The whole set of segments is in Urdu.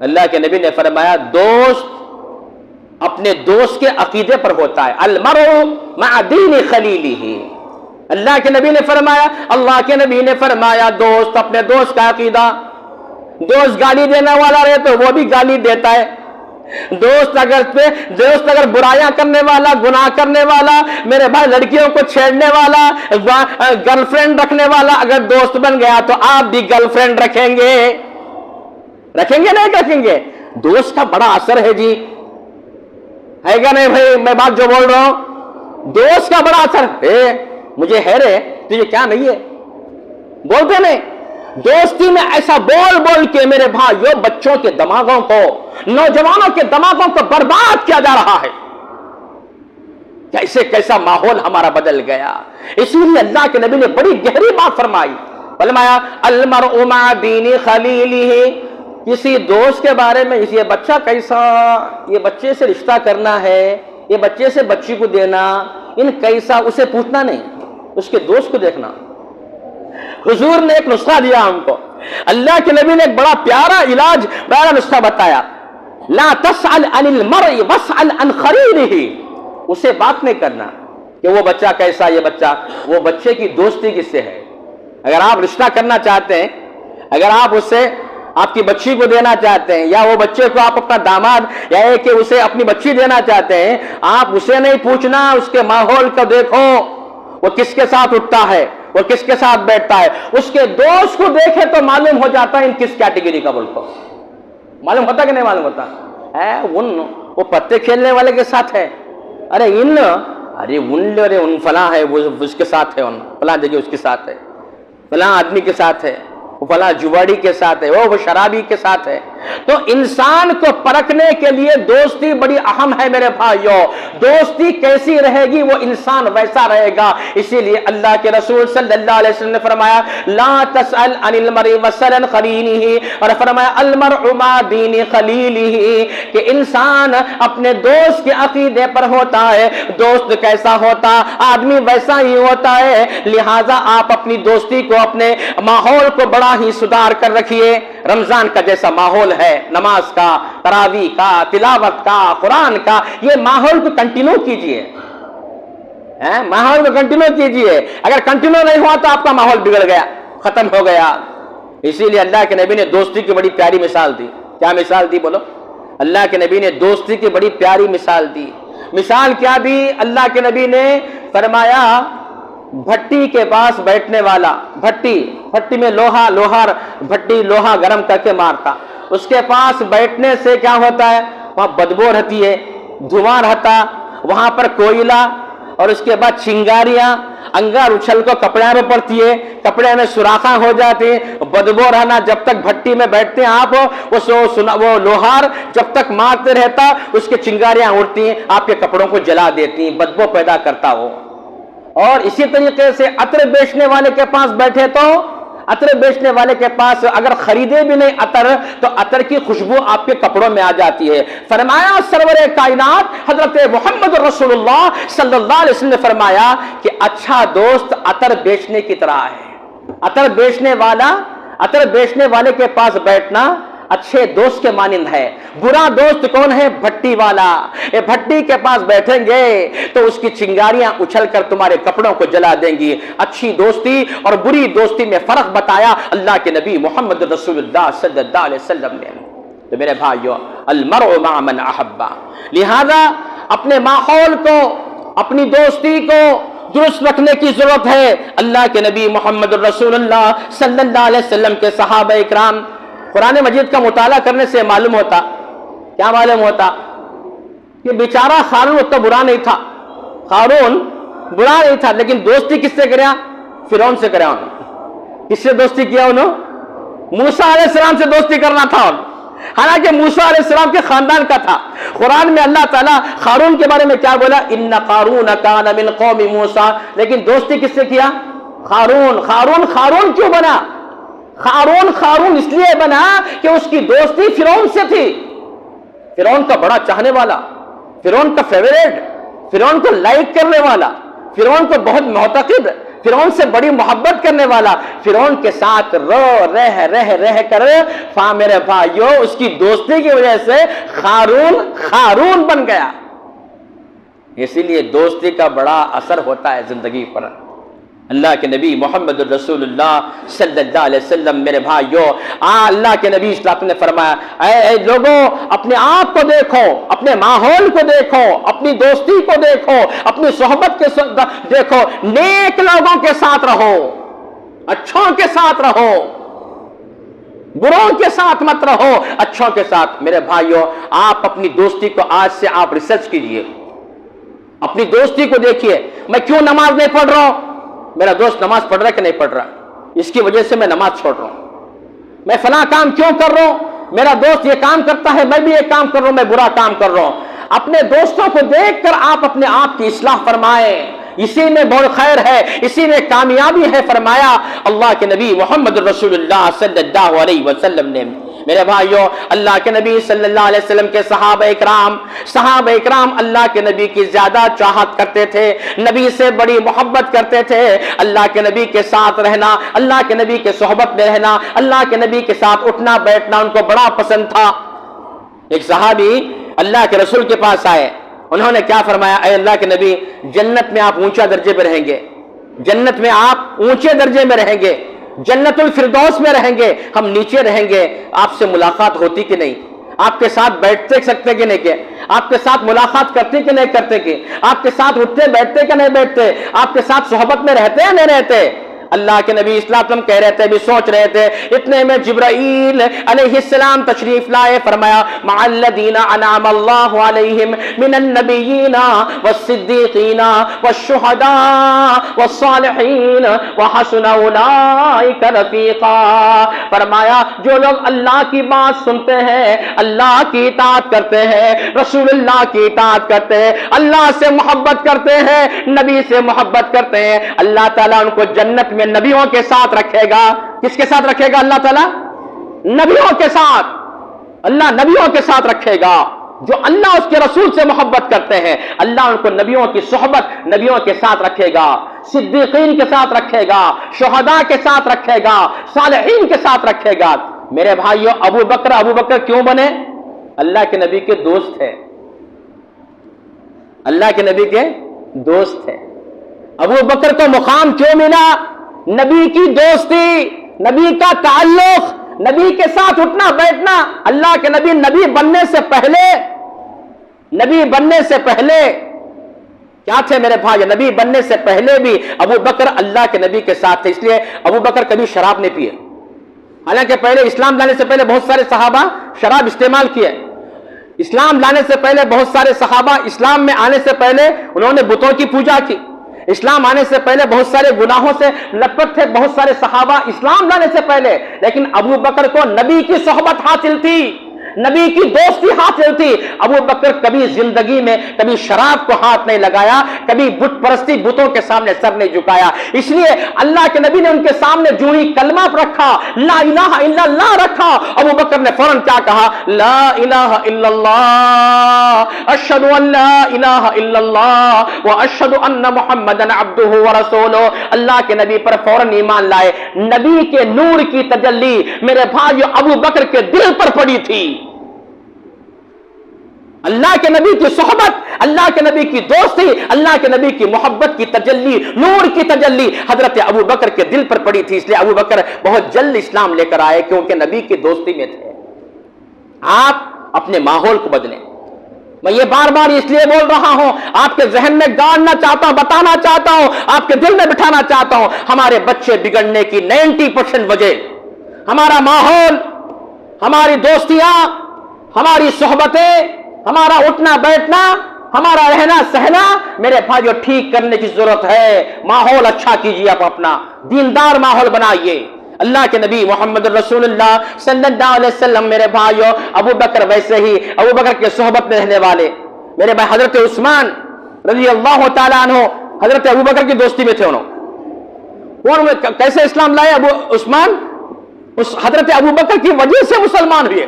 اللہ کے نبی نے فرمایا دوست اپنے دوست کے عقیدے پر ہوتا ہے. المرء مع دین خلیلہ. اللہ کے نبی نے فرمایا، اللہ کے نبی نے فرمایا دوست اپنے دوست کا عقیدہ. دوست گالی دینے والا رہے تو وہ بھی گالی دیتا ہے. دوست اگر برائیاں کرنے والا، گناہ کرنے والا، میرے بھائی لڑکیوں کو چھیڑنے والا، گرل فرینڈ رکھنے والا اگر دوست بن گیا تو آپ بھی گرل فرینڈ رکھیں گے نہیں رکھیں گے؟ دوست کا بڑا اثر ہے جی، ہے گا نہیں بھائی؟ میں بات جو بول رہا ہوں دوست کا بڑا اثر ہے. مجھے ہے رے تجھے کیا نہیں ہے، بولتے نہیں. دوستی میں ایسا بول بول کے میرے بھائیوں بچوں کے دماغوں کو، نوجوانوں کے دماغوں کو برباد کیا جا رہا ہے. کیسا ماحول ہمارا بدل گیا. اسی لیے اللہ کے نبی نے بڑی گہری بات فرمائی، فرمایا المرء مع دین خلیلہ. کسی دوست کے بارے میں یہ بچہ کیسا، یہ بچے سے رشتہ کرنا ہے، یہ بچے سے بچی کو دینا، ان کیسا، اسے پوچھنا نہیں، اس کے دوست کو دیکھنا. حضور نے ایک نسخہ دیا ہم کو. اللہ کے نبی نے ایک بڑا پیارا علاج، پیارا نسخہ بتایا. لا تسأل عن المرء واسأل عن خلیلہ. اسے بات نہیں کرنا کہ وہ بچہ کیسا، یہ بچہ، وہ بچے کی دوستی کس سے ہے. اگر آپ رشتہ کرنا چاہتے ہیں، اگر آپ اس سے آپ کی بچی کو دینا چاہتے ہیں، یا وہ بچے کو آپ اپنا داماد، یا کہ اسے اپنی بچی دینا چاہتے ہیں، آپ اسے نہیں پوچھنا، اس کے ماحول کو دیکھو، وہ کس کے ساتھ اٹھتا ہے، وہ کس کے ساتھ بیٹھتا ہے. اس کے دوست کو دیکھے تو معلوم ہو جاتا ہے ان کس کیٹیگری کا. بول کو معلوم ہوتا کہ نہیں معلوم ہوتا ہے؟ وہ پتے کھیلنے والے کے ساتھ ہے، ان فلاں ہے، وہ اس کے ساتھ ہے، فلاں جگہ اس کے ساتھ ہے، فلاں آدمی کے ساتھ ہے، وہ فلاں جواڑی کے ساتھ ہے، وہ شرابی کے ساتھ ہے. تو انسان کو پرکھنے کے لیے دوستی بڑی اہم ہے میرے بھائیوں. دوستی کیسی رہے گی وہ انسان ویسا رہے گا. اسی لیے اللہ کے رسول صلی اللہ علیہ وسلم نے فرمایا لا تسأل عن المرء واسأل عن خلیلہ، اور فرمایا المرء مع دین خلیلہ، کہ انسان اپنے دوست کے عقیدے پر ہوتا ہے. دوست کیسا ہوتا، آدمی ویسا ہی ہوتا ہے. لہٰذا آپ اپنی دوستی کو، اپنے ماحول کو بڑا ہی سدھار کر رکھیے. رمضان کا جیسا ماحول ہے، نماز کا، تراویح کا، تلاوت کا، قرآن کا، یہ ماحول کو کنٹینیو کیجئے. ماحول کو کنٹینیو کیجئے. اگر کنٹینیو نہیں ہوا تو آپ کا ماحول بگڑ گیا، ختم ہو گیا. اسی لیے اللہ کے نبی نے دوستی کی بڑی پیاری مثال دی. کیا مثال دی بولو؟ اللہ کے نبی نے دوستی کی بڑی پیاری مثال دی. مثال کیا دی اللہ کے نبی نے؟ فرمایا بھٹی کے پاس بیٹھنے والا، بھٹی میں لوہا گرم کر کے مارتا. اس کے پاس بیٹھنے سے کیا ہوتا ہے؟ وہاں بدبو رہتی ہے، دھواں رہتا، وہاں پر کوئلہ، اور اس کے بعد چنگاریاں، انگار اچھل کو کپڑے میں پڑتی ہے، کپڑے میں سوراخاں ہو جاتی ہیں، بدبو رہنا. جب تک بھٹی میں بیٹھتے ہیں آپ، وہ لوہار جب تک مارتے رہتا، اس کے چنگاریاں اڑتی ہیں، آپ کے کپڑوں کو جلا دیتی ہیں، بدبو پیدا کرتا ہو. اور اسی طریقے سے عطر بیچنے والے کے پاس بیٹھے تو عطر بیچنے والے کے پاس اگر خریدے بھی نہیں عطر تو عطر کی خوشبو آپ کے کپڑوں میں آ جاتی ہے. فرمایا سرور کائنات حضرت محمد رسول اللہ صلی اللہ علیہ وسلم نے فرمایا کہ اچھا دوست عطر بیچنے کی طرح ہے. عطر بیچنے والے کے پاس بیٹھنا اچھے دوست کے مانند ہے. برا دوست کون ہے؟ بھٹی والا. بھٹی کے پاس بیٹھیں گے تو اس کی چنگاریاں اچھل کر تمہارے کپڑوں کو جلا دیں گی. اچھی دوستی اور بری دوستی میں فرق بتایا اللہ کے نبی محمد رسول اللہ صلی اللہ علیہ وسلم نے. تو میرے بھائیو المرء مع من احب. لہذا اپنے ماحول کو، اپنی دوستی کو درست رکھنے کی ضرورت ہے. اللہ کے نبی محمد رسول اللہ صلی اللہ علیہ وسلم کے صحابہ اکرام، قرآن مجید کا مطالعہ کرنے سے معلوم ہوتا، کیا معلوم ہوتا؟ کہ بیچارہ قارون اتنا برا نہیں تھا، لیکن دوستی کس سے کریا؟ فرعون سے کریا. کس سے دوستی کیا انہوں؟ موسیٰ علیہ السلام سے دوستی کرنا تھا. حالانکہ موسیٰ علیہ السلام کے خاندان کا تھا. قرآن میں اللہ تعالیٰ قارون کے بارے میں کیا بولا؟ ان قارون کان من قوم موسیٰ. لیکن دوستی کس سے کیا؟ قارون کیوں بنا؟ قارون اس لیے بنا کہ اس کی دوستی فرعون سے تھی. فرعون کا بڑا چاہنے والا، فرعون کا فیوریٹ، فرعون کو لائک کرنے والا، فرعون کو بہت معتقد، فرعون سے بڑی محبت کرنے والا فرعون کے ساتھ رہ کر میرے بھائیو اس کی دوستی کی وجہ سے خارون بن گیا. اسی لیے دوستی کا بڑا اثر ہوتا ہے زندگی پر. اللہ کے نبی محمد الرسول اللہ صلی اللہ علیہ وسلم میرے بھائیو اللہ کے نبی صلی اللہ علیہ وسلم نے فرمایا اے لوگوں اپنے آپ کو دیکھو, اپنے ماحول کو دیکھو, اپنی دوستی کو دیکھو, اپنی صحبت کے دیکھو, نیک لوگوں کے ساتھ رہو, اچھوں کے ساتھ رہو, بروں کے ساتھ مت رہو, اچھوں کے ساتھ. میرے بھائیو آپ اپنی دوستی کو آج سے آپ ریسرچ کیجئے, اپنی دوستی کو دیکھیے. میں کیوں نماز نہیں پڑھ رہا ہوں؟ میرا دوست نماز پڑھ رہا ہے کہ نہیں پڑھ رہا, اس کی وجہ سے میں نماز چھوڑ رہا ہوں. میں فلاں کام کیوں کر رہا ہوں؟ میرا دوست یہ کام کرتا ہے, میں بھی یہ کام کر رہا ہوں, میں برا کام کر رہا ہوں. اپنے دوستوں کو دیکھ کر آپ اپنے آپ کی اصلاح فرمائیں, اسی میں بہت خیر ہے, اسی میں کامیابی ہے. فرمایا اللہ کے نبی محمد رسول اللہ صلی اللہ علیہ وسلم نے. میرے بھائیو اللہ کے نبی صلی اللہ علیہ وسلم کے صحابہ اکرام اللہ کے نبی کی زیادہ چاہت کرتے تھے, نبی سے بڑی محبت کرتے تھے. اللہ کے نبی کے ساتھ رہنا, اللہ کے نبی کے صحبت میں رہنا, اللہ کے نبی کے ساتھ اٹھنا بیٹھنا ان کو بڑا پسند تھا. ایک صحابی اللہ کے رسول کے پاس آئے, انہوں نے کیا فرمایا, اے اللہ کے نبی جنت میں آپ اونچا درجے پہ رہیں گے, جنت میں آپ اونچے درجے میں رہیں گے, جنت الفردوس میں رہیں گے, ہم نیچے رہیں گے. آپ سے ملاقات ہوتی کہ نہیں؟ آپ کے ساتھ بیٹھتے سکتے کہ نہیں, کہ آپ کے ساتھ ملاقات کرتے کہ نہیں کرتے, کہ آپ کے ساتھ اٹھتے بیٹھتے کہ نہیں بیٹھتے, آپ کے ساتھ صحبت میں رہتے یا نہیں رہتے؟ اللہ کے نبی صلی اللہ علیہ وسلم کہہ رہے تھے, بھی سوچ رہے تھے. اتنے میں جبرائیل علیہ السلام تشریف لائے. فرمایا مع الذین انعم اللہ علیہم من النبیین والصدیقین والشہداء والصالحین وحسن اولئک رفیقا. فرمایا جو لوگ اللہ کی بات سنتے ہیں, اللہ کی اطاعت کرتے ہیں, رسول اللہ کی اطاعت کرتے ہیں, اللہ سے محبت کرتے ہیں, نبی سے محبت کرتے ہیں, اللہ تعالیٰ ان کو جنت میں نبیوں کے ساتھ رکھے گا. کس کے ساتھ رکھے گا اللہ تعالیٰ؟ نبیوں کے ساتھ. اللہ نبیوں کے ساتھ رکھے گا. جو اللہ اس کے رسول سے محبت کرتے ہیں اللہ ان کو نبیوں کی صحبت نبیوں کے ساتھ رکھے گا, صدیقین کے ساتھ رکھے گا, شہداء کے ساتھ رکھے گا, صالحین کے ساتھ رکھے گا. میرے بھائیو ابو بکر کیوں بنے؟ اللہ کے نبی کے دوست ہے, اللہ کے نبی کے دوست ہے. ابو بکر کو مقام کیوں ملا؟ نبی کی دوستی, نبی کا تعلق, نبی کے ساتھ اٹھنا بیٹھنا. اللہ کے نبی بننے سے پہلے کیا تھے میرے بھائی؟ نبی بننے سے پہلے بھی ابو بکر اللہ کے نبی کے ساتھ تھے. اس لیے ابو بکر کبھی شراب نہیں پیے, حالانکہ پہلے اسلام لانے سے پہلے بہت سارے صحابہ شراب استعمال کیے. اسلام لانے سے پہلے بہت سارے صحابہ اسلام میں آنے سے پہلے انہوں نے بتوں کی پوجا کی. اسلام آنے سے پہلے بہت سارے گناہوں سے لپٹ تھے بہت سارے صحابہ اسلام لانے سے پہلے. لیکن ابو بکر کو نبی کی صحبت حاصل تھی, نبی کی دوستی حاصل تھی. ابو بکر کبھی زندگی میں کبھی شراب کو ہاتھ نہیں لگایا, کبھی بت پرستی بتوں کے سامنے سر نہیں جھکایا. اس لیے اللہ کے نبی نے ان کے سامنے جو ہی کلمہ رکھا, لا الہ الا اللہ رکھا, ابو بکر نے فوراً کیا کہا؟ لا الہ الا اللہ, اشہد ان لا الہ الا اللہ واشہد ان محمدن عبدہ ورسولہ. اللہ کے نبی پر فوراً ایمان لائے. نبی کے نور کی تجلی میرے بھائیو ابو بکر کے دل پر پڑی تھی. اللہ کے نبی کی صحبت, اللہ کے نبی کی دوستی, اللہ کے نبی کی محبت کی تجلی, نور کی تجلی حضرت ابو بکر کے دل پر پڑی تھی. اس لیے ابو بکر بہت جلد اسلام لے کر آئے کیونکہ نبی کی دوستی میں تھے. آپ اپنے ماحول کو بدلیں. میں یہ بار بار اس لیے بول رہا ہوں, آپ کے ذہن میں گاڑنا چاہتا ہوں, بتانا چاہتا ہوں, آپ کے دل میں بٹھانا چاہتا ہوں. ہمارے بچے بگڑنے کی 90% وجہ ہمارا ماحول, ہماری دوستیاں, ہماری صحبتیں, ہمارا اٹھنا بیٹھنا, ہمارا رہنا سہنا. میرے بھائیو ٹھیک کرنے کی ضرورت ہے. ماحول اچھا کیجیے, آپ اپنا دیندار ماحول بنائیے. اللہ کے نبی محمد رسول اللہ صلی اللہ علیہ وسلم میرے بھائیو ابو بکر ویسے ہی ابو بکر کے صحبت میں رہنے والے. میرے بھائی حضرت عثمان رضی اللہ تعالیٰ عنہ حضرت ابو بکر کی دوستی میں تھے. انہوں کیسے اسلام لائے؟ ابو عثمان حضرت ابو بکر کی وجہ سے مسلمان ہوئے,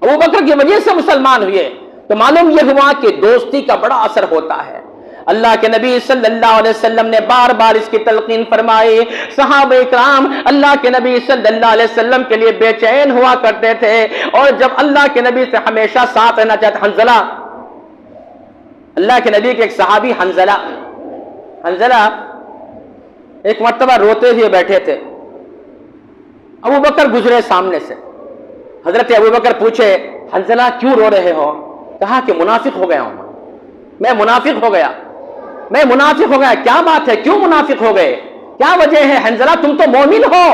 ابو بکر کی وجہ سے مسلمان ہوئے. تو معلوم یہ ہوا کہ دوستی کا بڑا اثر ہوتا ہے. اللہ کے نبی صلی اللہ علیہ وسلم نے بار بار اس کی تلقین فرمائی. صحابہ کرام اللہ کے نبی صلی اللہ علیہ وسلم کے لیے بے چین ہوا کرتے تھے اور جب اللہ کے نبی سے ہمیشہ ساتھ رہنا چاہتے. حنظلہ، اللہ کے نبی کے ایک صحابی حنظلہ ایک مرتبہ روتے ہوئے بیٹھے تھے. ابو بکر گزرے سامنے سے. حضرت ابو بکر پوچھے حنظلہ کیوں رو رہے ہو؟ کہا کہ منافق ہو گیا ہوں، میں منافق ہو گیا. کیا بات ہے، کیوں منافق ہو گئے، کیا وجہ ہے؟ حنظلہ تم تو مومن ہو،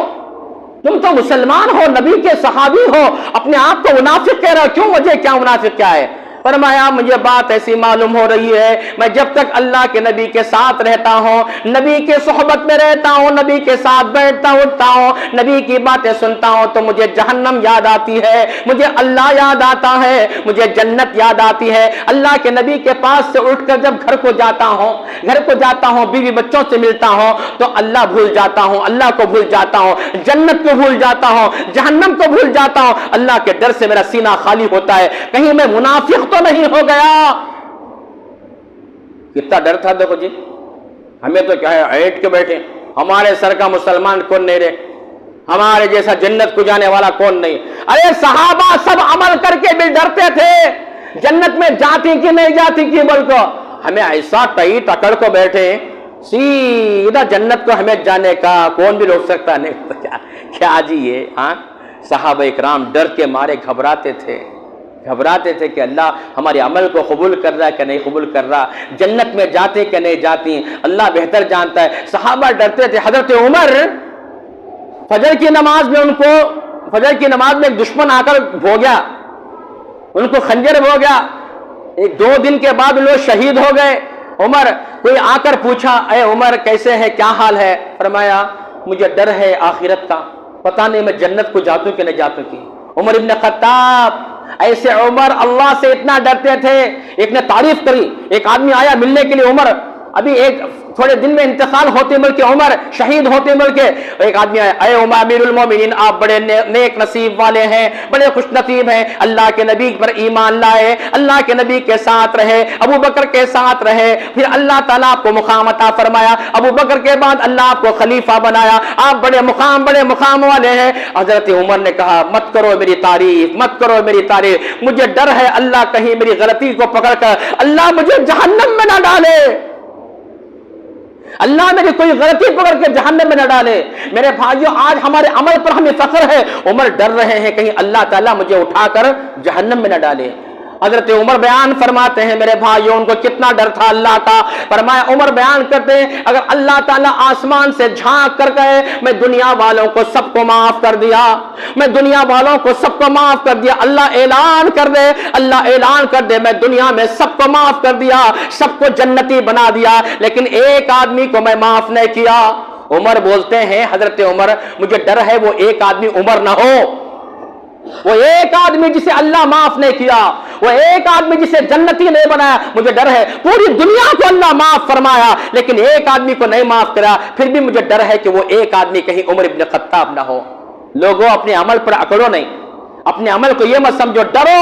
تم تو مسلمان ہو، نبی کے صحابی ہو، اپنے آپ کو منافق کہہ رہا ہو، کیوں وجہ، کیا منافق کیا ہے؟ فرمایا مجھے بات ایسی معلوم ہو رہی ہے، میں جب تک اللہ کے نبی کے ساتھ رہتا ہوں، نبی کے صحبت میں رہتا ہوں، نبی کے ساتھ بیٹھتا اٹھتا ہوں، نبی کی باتیں سنتا ہوں تو مجھے جہنم یاد آتی ہے، مجھے اللہ یاد آتا ہے، مجھے جنت یاد آتی ہے. اللہ کے نبی کے پاس سے اٹھ کر جب گھر کو جاتا ہوں بیوی بچوں سے ملتا ہوں تو اللہ بھول جاتا ہوں، اللہ کو بھول جاتا ہوں، جنت کو بھول جاتا ہوں، جہنم کو بھول جاتا ہوں. اللہ کے ڈر سے میرا سینہ خالی ہوتا ہے، کہیں میں منافق تو نہیں ہو گیا. کتنا ڈر تھا دیکھو جی. ہمیں تو کیا ہے ایٹ کے بیٹھے، ہمارے سر کا مسلمان کون نہیں رہے، ہمارے جیسا جنت کو جانے والا کون نہیں. ارے صحابہ سب عمل کر کے بھی ڈرتے تھے جنت میں جاتی کہ نہیں جاتی کی، بلکہ ہمیں ایسا ٹئی ٹکڑ کو بیٹھے سیدھا جنت کو ہمیں جانے کا کون بھی روک سکتا نہیں. کیا جی یہ صحابہ اکرام ڈر کے مارے گھبراتے تھے کہ اللہ ہمارے عمل کو قبول کر رہا ہے کہ نہیں قبول کر رہا، جنت میں جاتے کہ نہیں جاتی، اللہ بہتر جانتا ہے. صحابہ ڈرتے تھے. حضرت عمر فجر کی نماز میں ایک دشمن آ کر بھو گیا، ان کو خنجر ہو گیا. 2 دن کے بعد لوگ شہید ہو گئے. عمر کوئی آ کر پوچھا اے عمر کیسے ہے، کیا حال ہے؟ فرمایا مجھے ڈر ہے آخرت کا، پتہ نہیں میں جنت کو جاتوں کہ نہیں جاتوں کی. عمر ابن خطاب، ایسے عمر اللہ سے اتنا ڈرتے تھے. ایک نے تعریف کری، ایک آدمی آیا ملنے کے لیے، عمر ابھی تھوڑے دن میں انتقال ہوتے ملک عمر شہید ہوتے ملک. ایک آدمی آیا، اے عمر امیر المومنین آپ بڑے نیک نصیب والے ہیں، بڑے خوش نصیب ہیں، اللہ کے نبی پر ایمان لائے، اللہ کے نبی کے ساتھ رہے، ابو بکر کے ساتھ رہے، پھر اللہ تعالیٰ آپ کو مقام عطا فرمایا، ابو بکر کے بعد اللہ آپ کو خلیفہ بنایا، آپ بڑے مقام والے ہیں. حضرت عمر نے کہا مت کرو میری تعریف، مجھے ڈر ہے اللہ کہیں میری غلطی کو پکڑ کر اللہ مجھے جہنم میں نہ ڈالے، اللہ میری کوئی غلطی پکڑ کے جہنم میں نہ ڈالے. میرے بھائیوں آج ہمارے عمل پر ہمیں فخر ہے. عمر ڈر رہے ہیں کہیں اللہ تعالیٰ مجھے اٹھا کر جہنم میں نہ ڈالے. حضرت عمر بیان فرماتے ہیں میرے بھائیوں ان کو کتنا ڈر تھا اللہ کا. فرمایا عمر بیان کرتے ہیں اگر اللہ تعالیٰ آسمان سے جھانک کر گئے میں دنیا والوں کو سب کو معاف کر دیا، اللہ اعلان کر دے میں دنیا میں سب کو معاف کر دیا، سب کو جنتی بنا دیا، لیکن ایک آدمی کو میں معاف نہیں کیا. عمر بولتے ہیں حضرت عمر مجھے ڈر ہے وہ ایک آدمی عمر نہ ہو، وہ ایک آدمی جسے اللہ معاف نہیں کیا، وہ ایک آدمی جسے جنتی نہیں بنایا. مجھے ڈر ہے پوری دنیا کو اللہ معاف فرمایا لیکن ایک آدمی کو نہیں معاف کرا، پھر بھی مجھے ڈر ہے کہ وہ ایک آدمی کہیں عمر ابن خطاب نہ ہو. لوگوں اپنے عمل پر اکڑو نہیں، اپنے عمل کو یہ مت سمجھو، ڈرو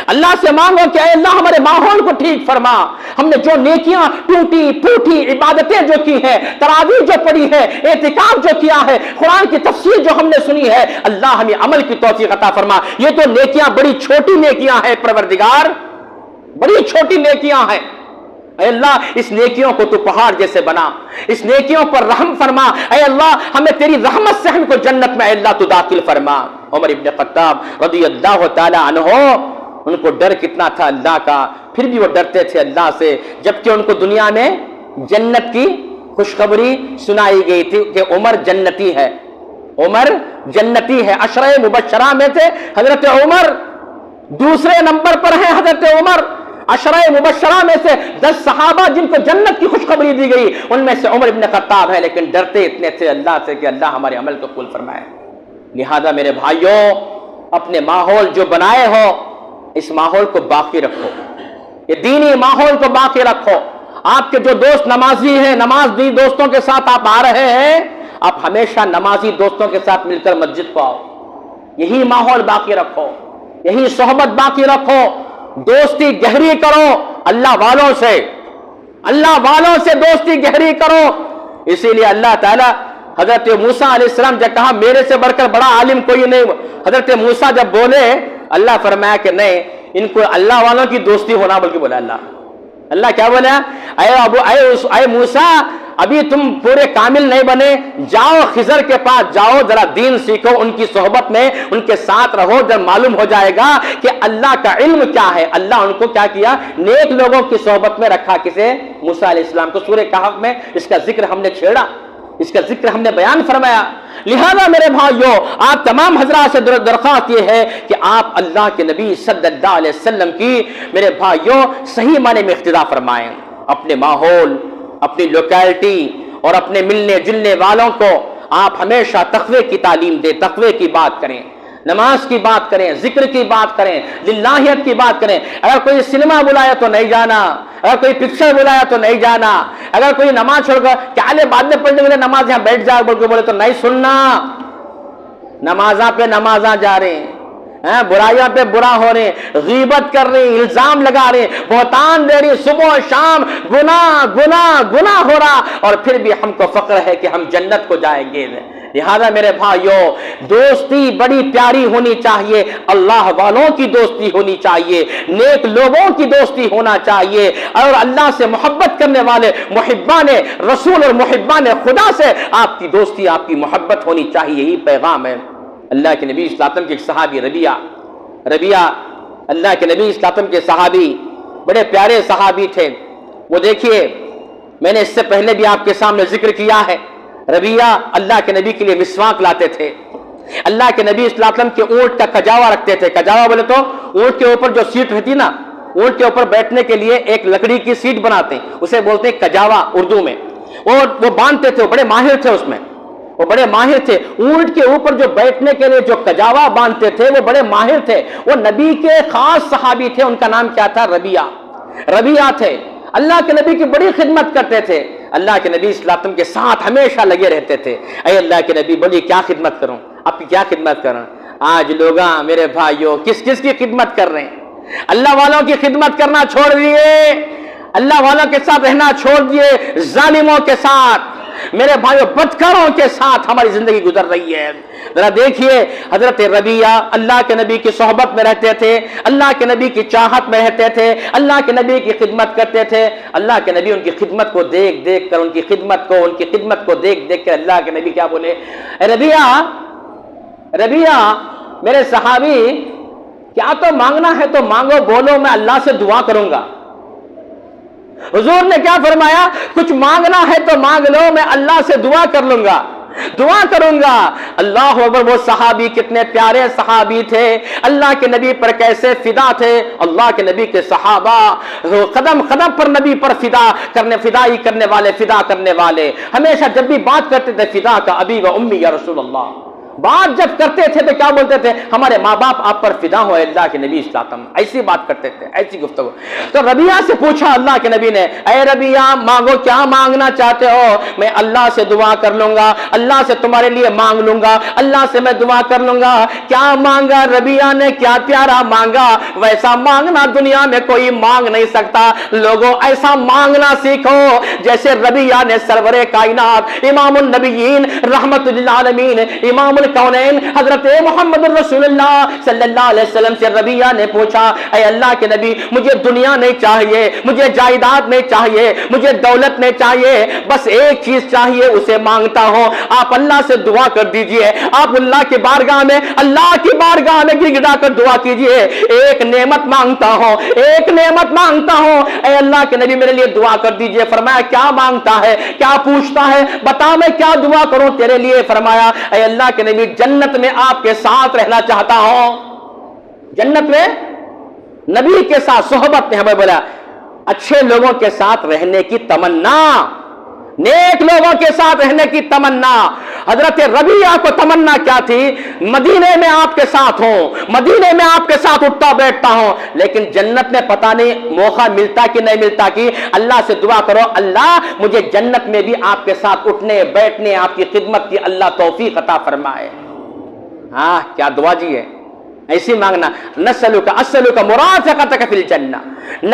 اللہ سے مانگو کہ اے اللہ ہمارے ماحول کو ٹھیک فرما. ہم نے جو نیکیاں ٹوٹی پھوٹی عبادتیں جو کی ہیں، تراویح جو پڑھی ہے، اعتکاف جو کیا ہے، قرآن کی تفسیر جو ہم نے سنی ہے، اللہ ہمیں عمل کی توفیق عطا فرما. یہ تو نیکیاں بڑی چھوٹی نیکیاں ہیں پروردگار، بڑی چھوٹی نیکیاں ہیں. اے اللہ اس نیکیوں کو تو پہاڑ جیسے بنا، اس نیکیوں پر رحم فرما. اے اللہ ہمیں تیری رحمت سے ہم کو جنت میں اے اللہ تو داخل فرما. عمر ابن خطاب رضی اللہ تعالی عنہ ان کو ڈر کتنا تھا اللہ کا، پھر بھی وہ ڈرتے تھے اللہ سے، جبکہ ان کو دنیا میں جنت کی خوشخبری سنائی گئی تھی کہ عمر جنتی ہے، عمر جنتی ہے. عشرہ مبشرہ میں سے حضرت عمر دوسرے نمبر پر ہیں. حضرت عمر عشرہ مبشرہ میں سے 10 صحابہ جن کو جنت کی خوشخبری دی گئی ان میں سے عمر ابن خطاب ہے، لیکن ڈرتے اتنے تھے اللہ سے کہ اللہ ہمارے عمل کو قبول فرمائے. لہذا میرے بھائیوں اپنے ماحول جو بنائے ہو اس ماحول کو باقی رکھو، یہ دینی ماحول کو باقی رکھو. آپ کے جو دوست نمازی ہیں، نمازی دوستوں کے ساتھ آپ آ رہے ہیں، آپ ہمیشہ نمازی دوستوں کے ساتھ مل کر مسجد کو آؤ، یہی ماحول باقی رکھو، یہی صحبت باقی رکھو. دوستی گہری کرو اللہ والوں سے، اللہ والوں سے دوستی گہری کرو. اسی لیے اللہ تعالیٰ حضرت موسیٰ علیہ السلام جب کہا میرے سے بڑھ کر بڑا عالم کوئی نہیں, حضرت موسیٰ جب بولے اللہ فرمایا کہ نہیں, ان کو اللہ والوں کی دوستی ہونا بلکہ بولا اللہ کیا بولا, اے موسیٰ ابھی تم پورے کامل نہیں بنے, جاؤ خضر کے پاس جاؤ, ذرا دین سیکھو, ان کی صحبت میں ان کے ساتھ رہو, جب معلوم ہو جائے گا کہ اللہ کا علم کیا ہے. اللہ ان کو کیا کیا, نیک لوگوں کی صحبت میں رکھا. کسے, موسیٰ علیہ السلام کو. سورہ کہف میں اس کا ذکر ہم نے چھیڑا, اس کا ذکر ہم نے بیان فرمایا. لہذا میرے بھائیوں آپ تمام حضرات سے درخواست یہ ہے کہ آپ اللہ کے نبی صلی اللہ علیہ وسلم کی میرے بھائیوں صحیح معنی میں اقتداء فرمائیں. اپنے ماحول, اپنی لوکیلٹی اور اپنے ملنے جلنے والوں کو آپ ہمیشہ تقوی کی تعلیم دیں, تقوی کی بات کریں, نماز کی بات کریں, ذکر کی بات کریں, للہیت کی بات کریں. اگر کوئی سنیما بلایا تو نہیں جانا, اگر کوئی پکچر بلایا تو نہیں جانا, اگر کوئی نماز چھوڑ کر کیا لے بعد میں پڑھنے کے لیے نماز یہاں بیٹھ جائے بول کے بولے تو نہیں سننا. نمازاں پہ نمازاں جا رہے ہیں, برائیاں پہ برا ہو رہے, غیبت کر رہے, الزام لگا رہے, بہتان دے رہے, صبح و شام گناہ گناہ گناہ ہو رہا, اور پھر بھی ہم کو فخر ہے کہ ہم جنت کو جائیں گے. لہذا میرے بھائیوں دوستی بڑی پیاری ہونی چاہیے, اللہ والوں کی دوستی ہونی چاہیے, نیک لوگوں کی دوستی ہونا چاہیے, اور اللہ سے محبت کرنے والے محبان رسول اور محبان خدا سے آپ کی دوستی, آپ کی محبت ہونی چاہیے. یہی پیغام ہے. اللہ کے نبی صلی اللہ علیہ وسلم کے ایک صحابی ربیہ اللہ کے نبی صلی اللہ علیہ وسلم کے صحابی, بڑے پیارے صحابی تھے. وہ دیکھیے میں نے اس سے پہلے بھی آپ کے سامنے ذکر کیا ہے, ربیہ اللہ کے نبی کے لیے مسواک لاتے تھے. اللہ کے نبی صلی اللہ علیہ وسلم کے اونٹ کا کجاوا رکھتے تھے. کجاوا بولے تو اونٹ کے اوپر جو سیٹ رہتی نا, اونٹ کے اوپر بیٹھنے کے لیے ایک لکڑی کی سیٹ بناتے ہیں, اسے بولتے ہیں کجاوا اردو میں. اور وہ باندھتے تھے, وہ بڑے ماہر تھے اس میں, وہ بڑے ماہر تھے. اونٹ کے اوپر جو بیٹھنے کے لیے جو کجاوا باندھتے تھے وہ بڑے ماہر تھے. وہ نبی کے خاص صحابی تھے, ان کا نام کیا تھا, ربیہ تھے. اللہ کے نبی کی بڑی خدمت کرتے تھے, اللہ کے نبی صلی اللہ علیہ وسلم کے ساتھ ہمیشہ لگے رہتے تھے. اے اللہ کے نبی بولیے کیا خدمت کروں, آپ کی کیا خدمت کروں. آج لوگ میرے بھائیوں کس کی خدمت کر رہے ہیں, اللہ والوں کی خدمت کرنا چھوڑ دیے, اللہ والوں کے ساتھ رہنا چھوڑ دیے, ظالموں کے ساتھ میرے بھائیوں بدکاروں کے ساتھ ہماری زندگی گزر رہی ہے. ذرا دیکھیے حضرت ربیہ اللہ کے نبی کی صحبت میں رہتے تھے, اللہ کے نبی کی چاہت میں رہتے تھے, اللہ کے نبی کی خدمت کرتے تھے. اللہ کے نبی ان کی خدمت کو دیکھ دیکھ کر, ان کی خدمت کو دیکھ دیکھ کر اللہ کے نبی کیا بولے, ربیہ میرے صحابی کیا تو مانگنا ہے تو مانگو, بولو میں اللہ سے دعا کروں گا. حضور نے کیا فرمایا, کچھ مانگنا ہے تو مانگ لو, میں اللہ سے دعا کر لوں گا, دعا کروں گا. اللہ اکبر. وہ صحابی کتنے پیارے صحابی تھے, اللہ کے نبی پر کیسے فدا تھے. اللہ کے نبی کے صحابہ قدم قدم پر نبی پر فدائی کرنے والے ہمیشہ جب بھی بات کرتے تھے فدا کا ابی و امی یا رسول اللہ. بات جب کرتے تھے تو کیا بولتے تھے, ہمارے ماں باپ آپ پر فدا ہو اللہ کے نبی صلی اللہ علیہ وسلم. ایسی بات کرتے تھے, ایسی گفتگو. تو ربیہ سے پوچھا اللہ کے نبی نے, اے ربیہ مانگو, کیا مانگنا چاہتے ہو. میں اللہ سے دعا کر لوں گا, اللہ سے تمہارے لیے مانگ لوں گا, اللہ سے میں دعا کر لوں گا. کیا مانگا ربیہ نے, کیا پیارا مانگا. ویسا مانگنا دنیا میں کوئی مانگ نہیں سکتا. لوگوں ایسا مانگنا سیکھو جیسے ربیہ نے سرور کائنات امام النبیین رحمت للعالمین امام الکونین حضرت محمد رسول اللہ صلی اللہ علیہ وسلم سے ربیہ نے پوچھا, اے اللہ کے نبی مجھے دنیا نہیں چاہیے, مجھے جائیداد نہیں چاہیے, مجھے دولت نہیں چاہیے, بس ایک چیز چاہیے, اسے مانگتا ہوں. آپ اللہ سے دعا کر دیجئے, آپ اللہ کی بارگاہ میں گر گڑا کر دعا کیجئے. ایک نعمت مانگتا ہوں, ایک نعمت مانگتا ہوں, اے اللہ کے نبی میرے لیے دعا کر دیجئے. فرمایا کیا مانگتا ہے, کیا پوچھتا ہے, بتا میں کیا دعا کروں تیرے لیے. فرمایا اے اللہ کے نبی جنت میں آپ کے ساتھ رہنا چاہتا ہوں, جنت میں نبی کے ساتھ صحبت میں. ہمیں بولا اچھے لوگوں کے ساتھ رہنے کی تمنا, نیک لوگوں کے ساتھ رہنے کی تمنا. حضرت ربیہ کو تمنا کیا تھی, مدینے میں آپ کے ساتھ ہوں, مدینے میں آپ کے ساتھ اٹھتا بیٹھتا ہوں. لیکن جنت میں پتہ نہیں موقع ملتا کہ نہیں ملتا. کہ اللہ سے دعا کرو, اللہ مجھے جنت میں بھی آپ کے ساتھ اٹھنے بیٹھنے, آپ کی خدمت کی اللہ توفیق عطا فرمائے. ہاں کیا دعا جی ہے, ایسی مانگنا، نسلک اسلک مرافقتک فی الجنہ،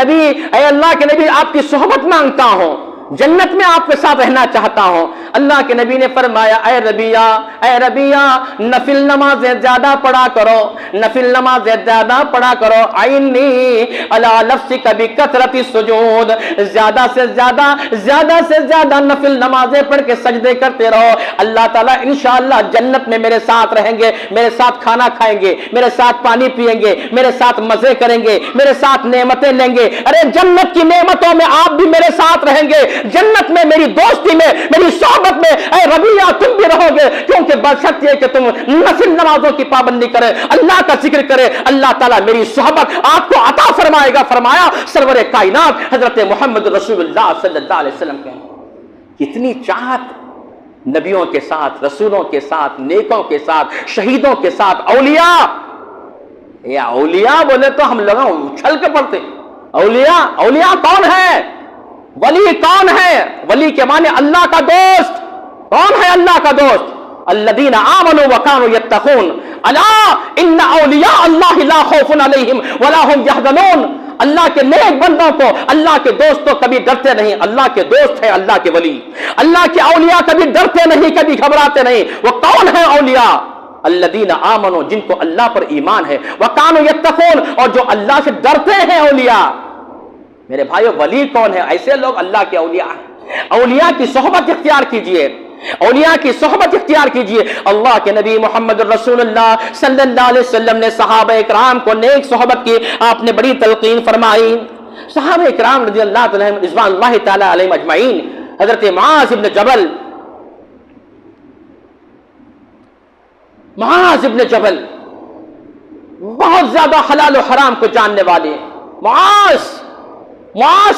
نبی اے اللہ کے نبی آپ کی صحبت مانگتا ہوں، جنت میں آپ کے ساتھ رہنا چاہتا ہوں۔ اللہ کے نبی نے فرمایا اے ربیہ نفل نمازیں زیادہ پڑھا کرو، نفل نمازیں زیادہ پڑھا کرو، عینی علی نفسک بکثرۃ السجود، زیادہ سے زیادہ نفل نمازیں پڑھ کے سجدے کرتے رہو، اللہ تعالیٰ انشاءاللہ جنت میں میرے ساتھ رہیں گے، میرے ساتھ کھانا کھائیں گے، میرے ساتھ پانی پیئیں گے، میرے ساتھ مزے کریں گے، میرے ساتھ نعمتیں لیں گے۔ ارے جنت کی نعمتوں میں آپ بھی میرے ساتھ رہیں گے، جنت میں میری دوستی میں، میری صحبت میں اے ربیہ تم بھی رہو گے، کیونکہ بشرط یہ کہ تم نفل نمازوں کی پابندی کرے، اللہ کا ذکر کرے، اللہ تعالیٰ میری صحبت آپ کو عطا فرمائے گا۔ فرمایا سرور کائنات حضرت محمد رسول اللہ صلی اللہ علیہ وسلم کے کتنی چاہت نبیوں کے ساتھ، رسولوں کے ساتھ، نیکوں کے ساتھ، شہیدوں کے ساتھ، اولیاء۔ یہ اولیاء بولے تو ہم لوگ اچھل کے پڑتے، اولیاء کون ہے؟ ولی کون ہے؟ ولی کے معنی اللہ کا دوست۔ کون ہے اللہ کا دوست؟ الذین آمنوا وکانوا یتقون، الا ان اولیاء اللہ لا خوف علیہم ولا هم یحزنون۔ اللہ کے نیک بندوں کو، اللہ کے دوست تو کبھی ڈرتے نہیں، اللہ کے دوست ہے اللہ کے ولی، اللہ کے اولیاء کبھی ڈرتے نہیں، کبھی گھبراتے نہیں۔ وہ کون ہے اولیاء؟ الذین آمنوا، جن کو اللہ پر ایمان ہے، وکانوا یتقون، اور جو اللہ سے ڈرتے ہیں اولیاء۔ میرے بھائیو ولی کون ہے؟ ایسے لوگ اللہ کے اولیاء ہیں۔ اولیاء کی صحبت اختیار کیجئے، اولیاء کی صحبت اختیار کیجئے۔ اللہ کے نبی محمد رسول اللہ صلی اللہ علیہ وسلم نے صحابہ اکرام کو نیک صحبت کی آپ نے بڑی تلقین فرمائی۔ صحابہ اکرام رضی اللہ تعالی رضوان اللہ تعالی علیہم اجمعین، حضرت معاذ ابن جبل بہت زیادہ حلال و حرام کو جاننے والے، معاذ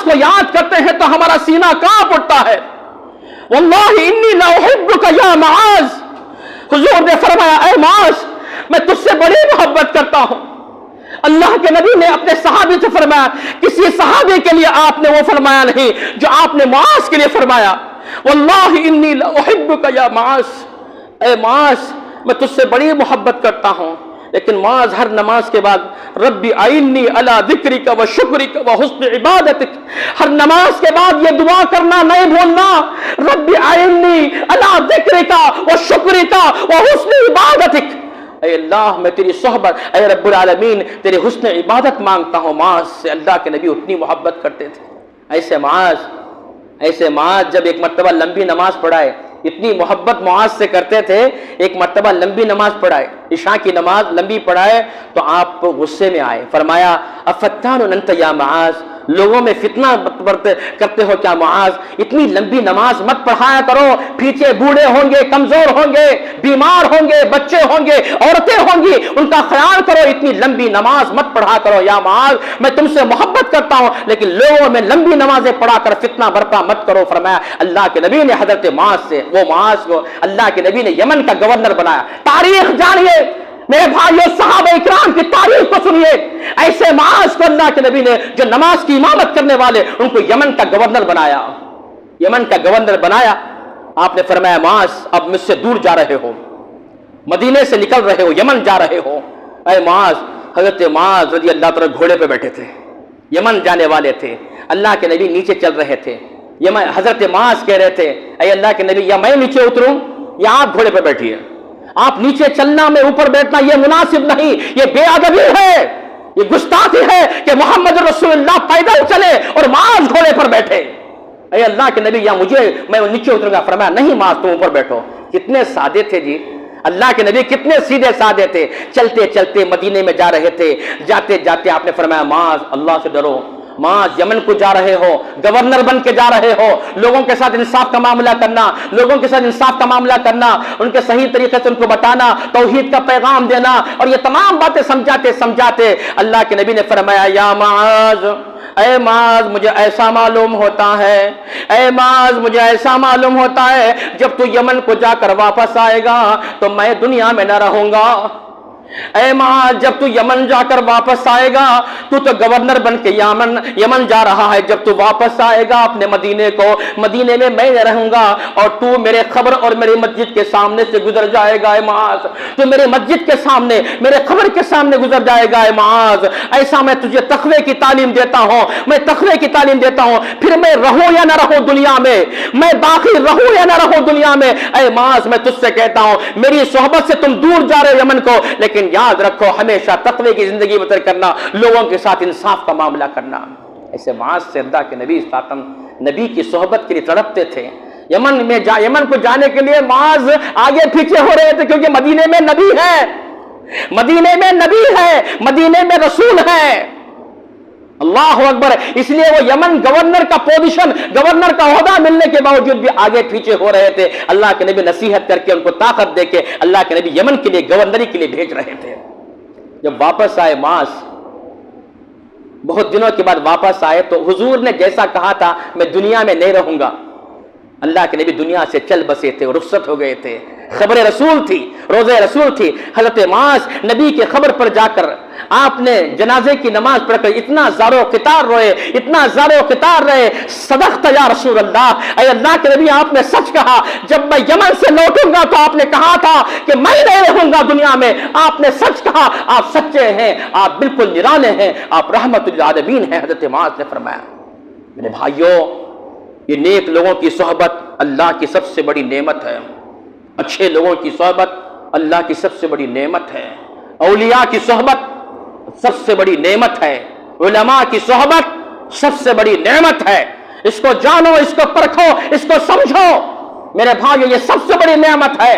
کو یاد کرتے ہیں تو ہمارا سینہ کانپ اٹھتا ہے۔ واللہ انی لاحبک یا معاذ، حضور نے فرمایا اے معاذ میں تجھ سے بڑی محبت کرتا ہوں۔ اللہ کے نبی نے اپنے صحابی سے فرمایا، کسی صحابی کے لیے آپ نے وہ فرمایا نہیں جو آپ نے معاذ کے لیے فرمایا۔ واللہ انی لاحبک یا معاذ، اے معاذ میں تجھ سے بڑی محبت کرتا ہوں۔ لیکن معاذ ہر نماز کے بعد ربی اعنی علی ذکرک و شکرک و حسن عبادتک، ہر نماز کے بعد یہ دعا کرنا نہیں بھولنا، ربی اعنی علی ذکرک و شکرک و حسن عبادتک، اے اللہ میں تیری صحبت، اے رب العالمین تیری حسن عبادت مانگتا ہوں۔ معاذ سے اللہ کے نبی اتنی محبت کرتے تھے۔ ایسے معاذ جب ایک مرتبہ لمبی نماز پڑھائے، اتنی محبت معاذ سے کرتے تھے، ایک مرتبہ لمبی نماز پڑھائے، عشاء کی نماز لمبی پڑھائے تو آپ غصے میں آئے، فرمایا افتان انت یا معاذ، لوگوں میں فتنہ کرتے ہو کیا معاذ؟ اتنی لمبی نماز مت پڑھایا کرو، پیچھے بوڑھے ہوں گے، کمزور ہوں گے، بیمار ہوں گے، بچے ہوں گے، عورتیں ہوں گی، ان کا خیال کرو، اتنی لمبی نماز مت پڑھا کرو یا معاذ، میں تم سے محبت کرتا ہوں لیکن لوگوں میں لمبی نمازیں پڑھا کر فتنہ برپا مت کرو۔ فرمایا اللہ کے نبی نے حضرت معاذ سے، وہ معاذ کو اللہ کے نبی نے یمن کا گورنر بنایا۔ تاریخ جانیے میرے بھائیو، صحابہ اکرام کی تاریخ کو سنیے، ایسے معاذ کو اللہ کے نبی نے جو نماز کی امامت کرنے والے ان کو یمن کا گورنر بنایا، یمن کا گورنر بنایا۔ آپ نے فرمایا معاذ اب مجھ سے دور جا رہے ہو، مدینے سے نکل رہے ہو، یمن جا رہے ہو۔ اے معاذ، حضرت معاذ رضی اللہ تعالیٰ گھوڑے پہ بیٹھے تھے، یمن جانے والے تھے، اللہ کے نبی نیچے چل رہے تھے۔ حضرت معاذ کہہ رہے تھے اے اللہ کے نبی یا میں نیچے اتروں یا آپ گھوڑے پہ بیٹھیے، آپ نیچے چلنا میں اوپر بیٹھنا یہ مناسب نہیں، یہ بے ادبی ہے، یہ گستاخی ہے کہ محمد رسول اللہ پیدل چلے اور معاذ گھوڑے پر بیٹھے۔ اے اللہ کے نبی یا میں نیچے اتروں گا۔ فرمایا نہیں معاذ تم اوپر بیٹھو۔ کتنے سادے تھے جی اللہ کے نبی، کتنے سیدھے سادے تھے۔ چلتے چلتے مدینے میں جا رہے تھے، جاتے جاتے آپ نے فرمایا معاذ اللہ سے ڈرو، معاذ یمن کو جا رہے ہو، گورنر بن کے جا رہے ہو، لوگوں کے ساتھ انصاف کا معاملہ کرنا، لوگوں کے ساتھ انصاف کا معاملہ کرنا، ان کے صحیح طریقے سے ان کو بتانا، توحید کا پیغام دینا، اور یہ تمام باتیں سمجھاتے اللہ کے نبی نے فرمایا یا معاذ، اے معاذ مجھے ایسا معلوم ہوتا ہے، اے معاذ مجھے ایسا معلوم ہوتا ہے جب تو یمن کو جا کر واپس آئے گا تو میں دنیا میں نہ رہوں گا، اے معاذ جب تو یمن جا کر واپس آئے گا، تو گورنر بن کے یمن جا رہا ہے، جب تو واپس آئے گا اپنے مدینے کو، مدینے میں میں رہوں گا اور تو میرے قبر اور میری مسجد کے سامنے سے گزر جائے گا۔ اے معاذ تو میرے مسجد کے سامنے، میرے قبر کے سامنے گزر جائے گا۔ اے معاذ ایسا میں تجھے تقوی کی تعلیم دیتا ہوں، میں تقوی کی تعلیم دیتا ہوں، پھر میں رہوں یا نہ رہوں دنیا میں باقی رہوں یا نہ رہوں دنیا میں، اے معاذ میں تجھ سے کہتا ہوں میری صحبت سے تم دور جا رہے ہو یمن کو، لیکن یاد رکھو ہمیشہ تقوی کی زندگی بسر کرنا، لوگوں کے ساتھ انصاف کا معاملہ کرنا۔ ایسے معاذ سے اللہ کے نبی صلی اللہ علیہ وسلم نبی کی صحبت کے لیے تڑپتے تھے۔ یمن کو جانے کے لیے معاذ آگے پیچھے ہو رہے تھے، کیونکہ مدینے میں نبی ہے، مدینے میں نبی ہے، مدینے میں رسول ہے۔ اللہ اکبر، اس لیے وہ یمن گورنر کا پوزیشن، گورنر کا عہدہ ملنے کے باوجود بھی آگے پیچھے ہو رہے تھے۔ اللہ کے نبی نصیحت کر کے ان کو طاقت دے کے اللہ کے نبی یمن کے لیے گورنری کے لیے بھیج رہے تھے۔ جب واپس آئے معاذ، بہت دنوں کے بعد واپس آئے تو حضور نے جیسا کہا تھا میں دنیا میں نہیں رہوں گا، اللہ کے نبی دنیا سے چل بسے تھے، رخصت ہو گئے تھے۔ خبر رسول تھی، روزہ رسول تھی۔ حضرت معاذ نبی کے خبر پر جا کر آپ نے جنازے کی نماز پڑھ کر اتنا زار و قطار روئے، اتنا زار و قطار رہے، صدقت یا رسول اللہ، اے اللہ کے نبی آپ نے سچ کہا، جب میں یمن سے لوٹوں گا تو آپ نے کہا تھا کہ میں نہیں رہوں گا دنیا میں، آپ نے سچ کہا، آپ سچے ہیں، آپ بالکل نرانے ہیں، آپ رحمت للعالمین ہیں۔ حضرت معاذ نے فرمایا میرے بھائیوں، یہ نیک لوگوں کی صحبت اللہ کی سب سے بڑی نعمت ہے، اچھے لوگوں کی صحبت اللہ کی سب سے بڑی نعمت ہے، اولیاء کی صحبت سب سے بڑی نعمت ہے، علماء کی صحبت سب سے بڑی نعمت ہے۔ اس کو جانو، اس کو پرکھو، اس کو سمجھو میرے بھائیو، یہ سب سے بڑی نعمت ہے،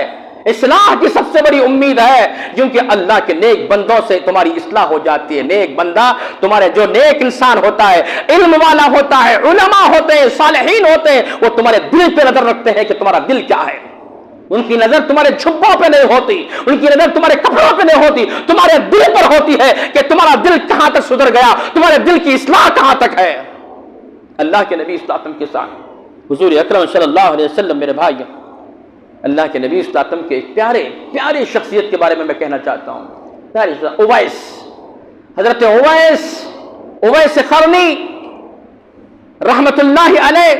اصلاح کی سب سے بڑی امید ہے، کیونکہ اللہ کے نیک بندوں سے تمہاری اصلاح ہو جاتی ہے۔ نیک بندہ تمہارے جو نیک انسان ہوتا ہے، علم والا ہوتا ہے، علماء ہوتے ہیں، صالحین ہوتے ہیں، وہ تمہارے دل پہ نظر رکھتے ہیں کہ تمہارا دل کیا ہے۔ ان کی نظر تمہارے جھبوں پہ نہیں ہوتی، ان کی نظر تمہارے کپڑوں پہ نہیں ہوتی، تمہارے دل پر ہوتی ہے کہ تمہارا دل کہاں تک سدھر گیا، تمہارے دل کی اصلاح کہاں تک ہے۔ اللہ کے نبی صلی اللہ علیہ وسلم کے ساتھ حضور اکرم صلی اللہ علیہ وسلم، میرے بھائی، اللہ کے نبی صلی اللہ علیہ وسلم کے ایک پیارے شخصیت کے بارے میں کہنا چاہتا ہوں۔ اویس، حضرت اویس قرنی رحمت اللہ علیہ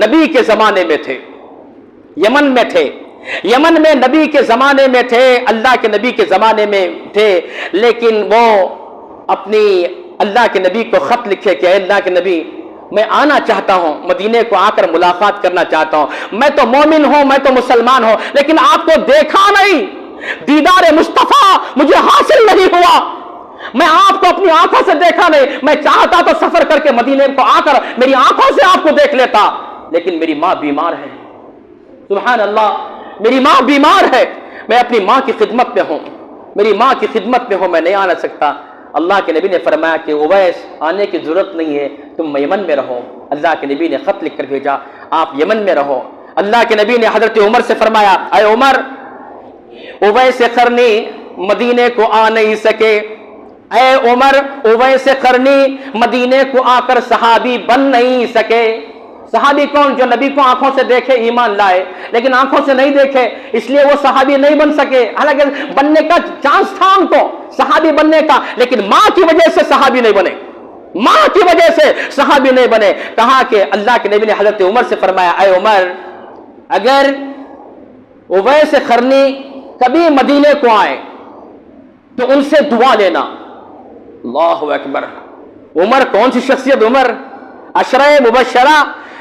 نبی کے زمانے میں تھے، یمن میں تھے، یمن میں نبی کے زمانے میں تھے، اللہ کے نبی کے زمانے میں تھے، لیکن وہ اپنی اللہ کے نبی کو خط لکھے کہ اے اللہ کے نبی، میں آنا چاہتا ہوں، مدینے کو آ کر ملاقات کرنا چاہتا ہوں، میں تو مومن ہوں، میں تو مسلمان ہوں، لیکن آپ کو دیکھا نہیں، دیدار مصطفیٰ مجھے حاصل نہیں ہوا، میں آپ کو اپنی آنکھوں سے دیکھا نہیں، میں چاہتا تو سفر کر کے مدینے کو آ کر میری آنکھوں سے آپ کو دیکھ لیتا، لیکن میری ماں بیمار ہے۔ سبحان اللہ، میری ماں بیمار ہے، میں اپنی ماں کی خدمت میں ہوں، میری ماں کی خدمت میں ہوں، میں نہیں آنا سکتا۔ اللہ کے نبی نے فرمایا کہ اویس آنے کی ضرورت نہیں ہے، تم یمن میں رہو۔ اللہ کے نبی نے خط لکھ کر بھیجا، آپ یمن میں رہو۔ اللہ کے نبی نے حضرت عمر سے فرمایا، اے عمر، اویس قرنی مدینے کو آ نہیں سکے، اے عمر، اویس قرنی مدینے کو آ کر صحابی بن نہیں سکے۔ صحابی کون؟ جو نبی کو آنکھوں سے دیکھے ایمان لائے، لیکن آنکھوں سے نہیں دیکھے، اس لیے وہ صحابی نہیں بن سکے۔ حالانکہ بننے کا چانس تھا ان کو، صحابی بننے کا، لیکن ماں کی وجہ سے صحابی نہیں بنے، ماں کی وجہ سے صحابی نہیں بنے۔ کہا کہ اللہ کے نبی نے حضرت عمر سے فرمایا، اے عمر، اگر اویس قرنی کبھی مدینے کو آئے تو ان سے دعا لینا۔ اللہ اکبر، عمر کون سی شخصیت؟ عمر عشرہ مبشرہ،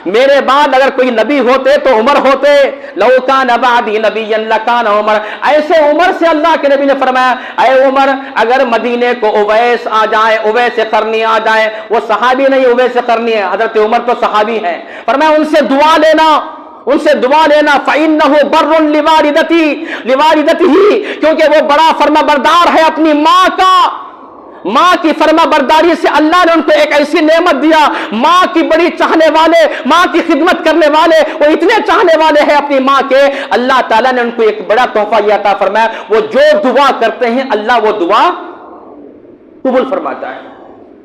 میرے بعد اگر کوئی نبی ہوتے تو عمر ہوتے، لو کان بعدی نبی لکان عمر۔ ایسے عمر سے اللہ کے نبی نے فرمایا، اے عمر، اگر مدینے کو اویس آ جائے، اویس قرنی آ جائے، وہ صحابی نہیں، اویس قرنی ہے، حضرت عمر تو صحابی ہیں، فرمایا ان سے دعا لینا، ان سے دعا لینا، فَإِنَّهُ بَرٌّ لِوَالِدَتِهِ، کیونکہ وہ بڑا فرما بردار ہے اپنی ماں کا۔ ماں کی فرما برداری سے اللہ نے ان کو ایک ایسی نعمت دیا، ماں کی بڑی چاہنے والے، ماں کی خدمت کرنے والے، وہ اتنے چاہنے والے ہیں اپنی ماں کے، اللہ تعالیٰ نے ان کو ایک بڑا تحفہ یہ عطا فرمایا، وہ جو دعا کرتے ہیں اللہ وہ دعا قبول فرماتا ہے۔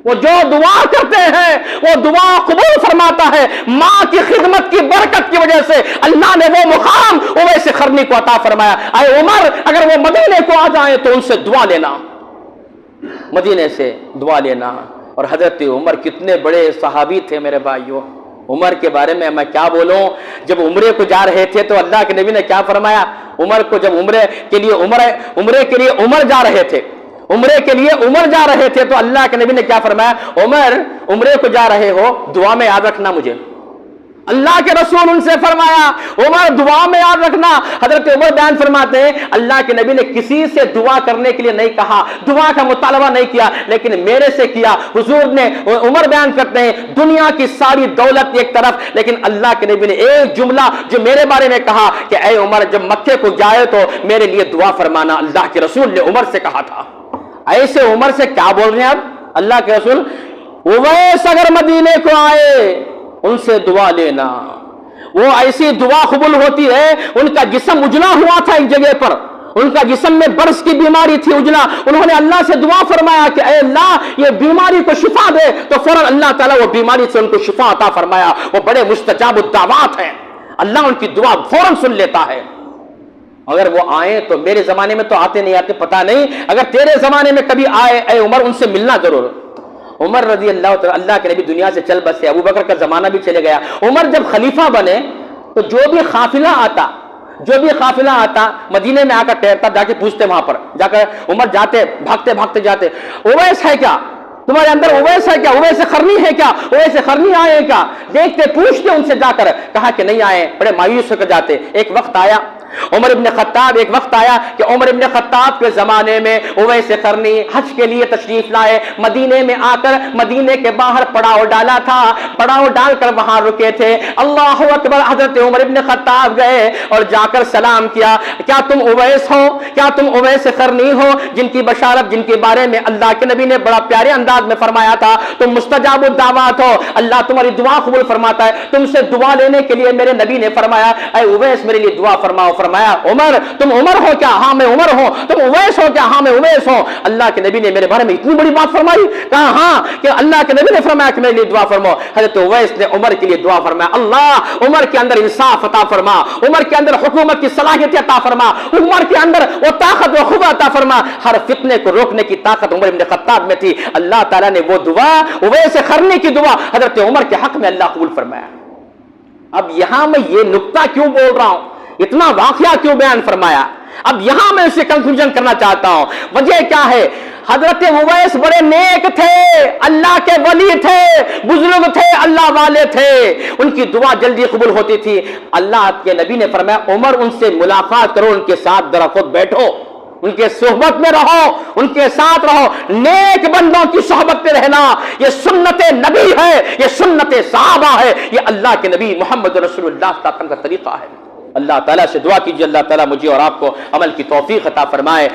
وہ جو دعا کرتے ہیں وہ دعا قبول فرماتا ہے. ماں کی خدمت کی برکت کی وجہ سے اللہ نے وہ مقام اویس قرنی کو عطا فرمایا. اے عمر اگر وہ مدینے کو آ جائیں تو ان سے دعا لینا, مدینے سے دعا لینا. اور حضرت عمر کتنے بڑے صحابی تھے میرے بھائیوں. عمر کے بارے میں کیا بولوں. جب عمرے کو جا رہے تھے تو اللہ کے نبی نے کیا فرمایا. عمر کو جب عمرے کے لیے عمر جا رہے تھے, عمرے کے لیے عمر جا رہے تھے تو اللہ کے نبی نے کیا فرمایا, عمر عمرے کو جا رہے ہو دعا میں یاد رکھنا مجھے. اللہ کے رسول ان سے فرمایا عمر دعا میں یاد رکھنا. حضرت عمر بیان فرماتے ہیں اللہ کے نبی نے کسی سے دعا کرنے کے لیے نہیں کہا, دعا کا مطالبہ نہیں کیا, لیکن میرے سے کیا. حضور نے, عمر بیان کرتے ہیں دنیا کی ساری دولت ایک طرف, لیکن اللہ کے نبی نے ایک جملہ جو میرے بارے میں کہا کہ اے عمر جب مکے کو جائے تو میرے لیے دعا فرمانا. اللہ کے رسول نے عمر سے کہا تھا. ایسے عمر سے کیا بول رہے ہیں اب اللہ کے رسول. اویس اگر مدینے کو آئے ان سے دعا لینا, وہ ایسی دعا قبول ہوتی ہے. ان کا جسم اجلا ہوا تھا ایک جگہ پر, ان کا جسم میں برس کی بیماری تھی اجلا. انہوں نے اللہ سے دعا فرمایا کہ اے اللہ یہ بیماری کو شفا دے, تو فوراً اللہ تعالیٰ وہ بیماری سے ان کو شفا عطا فرمایا. وہ بڑے مستجاب الدعوات ہیں, اللہ ان کی دعا فوراً سن لیتا ہے. اگر وہ آئیں تو میرے زمانے میں تو آتے نہیں آتے پتہ نہیں, اگر تیرے زمانے میں کبھی آئے اے عمر ان سے ملنا ضرور. عمر رضی اللہ تعالی, اللہ کے نبی دنیا سے چل بسے, ابو بکر کا زمانہ بھی چلے گیا. عمر جب خلیفہ بنے تو جو بھی قافلہ آتا مدینے میں آ کر ٹھہرتا, جا کے پوچھتے وہاں پر جا کر, عمر جاتے بھاگتے جاتے, اویس ہے کیا تمہارے اندر, اویس ہے کیا, اویس قرنی ہے کیا, اویس قرنی آئے کیا. دیکھتے پوچھتے ان سے جا کر, کہا کہ نہیں آئے. بڑے مایوس ہو کر جاتے. ایک وقت آیا کہ عمر ابن خطاب کے زمانے میں اویس قرنی حج کے لیے تشریف لائے. مدینے میں آ کر مدینے کے باہر پڑاؤ ڈالا تھا, پڑاؤ ڈال کر وہاں رکے تھے. اللہ اکبر, حضرت عمر ابن خطاب گئے اور جا کر سلام کیا. کیا تم اویس ہو, کیا تم اویس قرنی ہو جن کی بشارت, جن کے بارے میں اللہ کے نبی نے بڑا پیارے انداز میں فرمایا تھا تم مستجاب الدعوات ہو, اللہ تمہاری دعا قبول فرماتا ہے. تم سے دعا لینے کے لیے میرے نبی نے فرمایا اے اویس میرے لیے دعا فرماؤ. فرمایا عمر تم عمر ہو کیا, ہاں میں عمر ہوں. تم اویس ہو کیا, ہاں میں اویس ہوں. اللہ کے نبی نے میرے بارے میں اتنی بڑی بات فرمائی, کہا ہاں کہ اللہ کے نبی نے فرمایا کہ میرے لیے دعا فرماؤ. حضرت اویس نے عمر کے لیے دعا فرمایا, اللہ عمر کے اندر انصاف عطا فرما, عمر کے اندر حکومت کی صلاحیت عطا فرما, عمر کے اندر وہ طاقت و قوت عطا فرما. ہر فتنے کو روکنے کی طاقت عمر ابن خطاب میں تھی. اللہ تعالیٰ نے وہ دعا, اویس قرنی کی دعا, حضرت عمر کے حق میں اللہ قبول فرمایا. اب یہاں میں یہ نقطہ کیوں بول رہا ہوں, اتنا واقعہ کیوں بیان فرمایا, اب یہاں میں اسے کنکلوژن کرنا چاہتا ہوں. وجہ کیا ہے, حضرت اویس بڑے نیک تھے, اللہ کے ولی تھے, بزرگ تھے, اللہ والے تھے, ان کی دعا جلدی قبول ہوتی تھی. اللہ کے نبی نے فرمایا عمر ان سے ملاقات کرو, ان کے ساتھ درخت بیٹھو, ان کے صحبت میں رہو, ان کے ساتھ رہو. نیک بندوں کی صحبت میں رہنا یہ سنت نبی ہے, یہ سنت صحابہ ہے, یہ اللہ کے نبی محمد رسول اللہ صلی اللہ علیہ وسلم کا طریقہ ہے. اللہ تعالیٰ سے دعا کیجیے اللہ تعالیٰ مجھے اور آپ کو عمل کی توفیق عطا فرمائے.